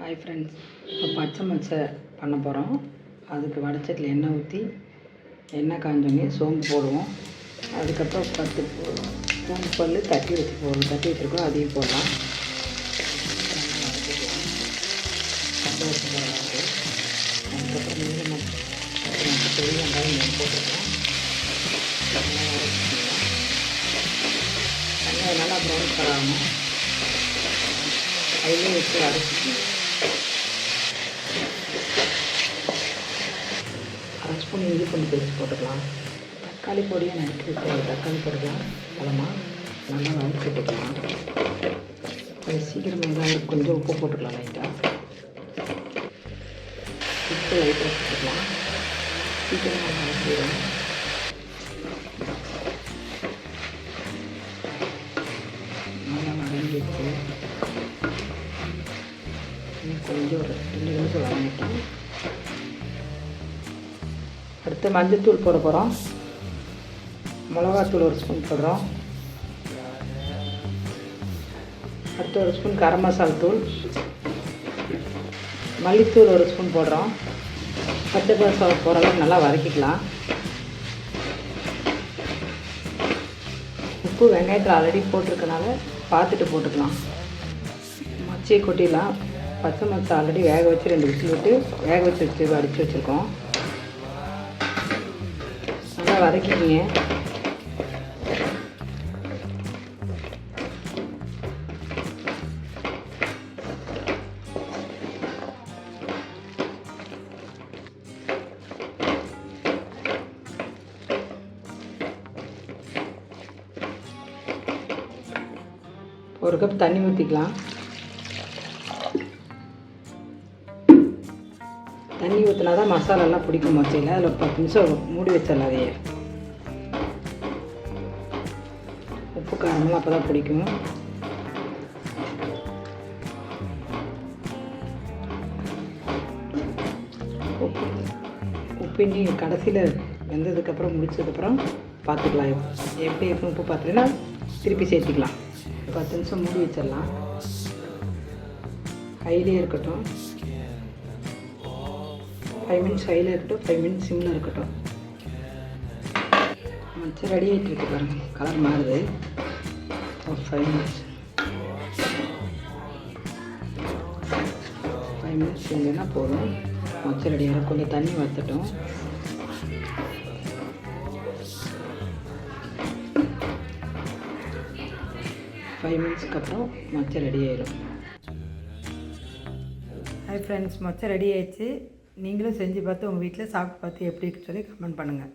Hi friends, இப்போ பச்சை மொச்சை பண்ண போகிறோம். அதுக்கு வடச்சட்டில் எண்ணெய் ஊற்றி எண்ணெய் காஞ்சோடனே சோம்பு போடுவோம். அதுக்கப்புறம் 10 பூண்டு பல் தட்டி வச்சுருக்கோம், அதையும் போடலாம். அதுக்கப்புறம் பெரிய வெங்காயம் போட்டுருக்கோம். வெங்காயம் நல்லா ப்ரௌன் கலர் ஆகணும். அதிலே வச்சு அரைச்சி அரை ஸ்பூன் இஞ்சி பூண்டு பேஸ்ட் போட்டுக்கலாம். தக்காளி பொடியை நறுக்கி வச்சு தக்காளி போட்டுக்கலாம். பழமாக நல்லா வதக்கி விட்டுக்கலாம். அது சீக்கிரம் வெங்காயம் கொஞ்சம் உப்பு போட்டுக்கலாம். லைட்டாக உப்பு லைட்டாக போட்டுக்கலாம். சீக்கிரம் நல்லா வதக்கிடும். நல்லா வதங்கிட்டு கொஞ்சம் ஒரு 2 நிமிஷம் வதங்கிட்டோம். அடுத்து மஞ்சள் தூள் போட போகிறோம். மிளகாத்தூள் 1 ஸ்பூன் போடுறோம். அடுத்து 1 ஸ்பூன் கரம் மசாலா தூள், மல்லித்தூள் 1 ஸ்பூன் போடுறோம். பச்சை மசாலா போகிற அளவுக்கு நல்லா வதக்கிக்கலாம். உப்பு வெங்காயத்தில் ஆல்ரெடி போட்டிருக்கனால பார்த்துட்டு போட்டுக்கலாம். மொச்சையை கொட்டிடலாம். பச்சை மொச்சை ஆல்ரெடி வேக வச்சு 2 விசில் விட்டு வேக வச்சு அடித்து வச்சுருக்கோம். நல்லா வதக்கிங்க. ஒரு கப் தண்ணி ஊற்றிக்கலாம். தண்ணி ஊற்றினா தான் மசாலாலாம் பிடிக்கும் மொச்சையில். அதில் 10 நிமிஷம் மூடி வச்சிடலாம். அதையே உப்பு காரமெல்லாம் அப்போ தான் பிடிக்கும். உப்பு நீ கடைசியில் வெந்ததுக்கப்புறம் முடிச்சதுக்கப்புறம் பார்த்துக்கலாம். எப்படி இருக்கும் உப்பு பார்த்துட்டுன்னா திருப்பி சேர்த்துக்கலாம். 10 நிமிஷம் மூடி வச்சிடலாம். ஹைலே இருக்கட்டும். 5 மினிட்ஸ் ஹையில் இருக்கட்டும், 5 மினிட்ஸ் சிம்மில் இருக்கட்டும். மொச்சை ரெடி ஆகிட்டு இருக்கு பாருங்கள். கலர் மாறுது. ஒரு 5 மினிட்ஸ் செஞ்சோன்னா போதும். மொச்சை ரெடி ஆகிடும். கொஞ்சம் தண்ணி வற்றட்டும். ஃபைவ் மினிட்ஸ்க்கு அப்புறம் மொச்சை ரெடி ஆகிடும். ஹாய் ஃப்ரெண்ட்ஸ், மொச்சை ரெடி ஆகிடுச்சு. நீங்களும் செஞ்சு பார்த்து உங்கள் வீட்டில் சாப்பிட்டு பார்த்து எப்படி இருக்குன்னு சொல்லி கமெண்ட் பண்ணுங்கள்.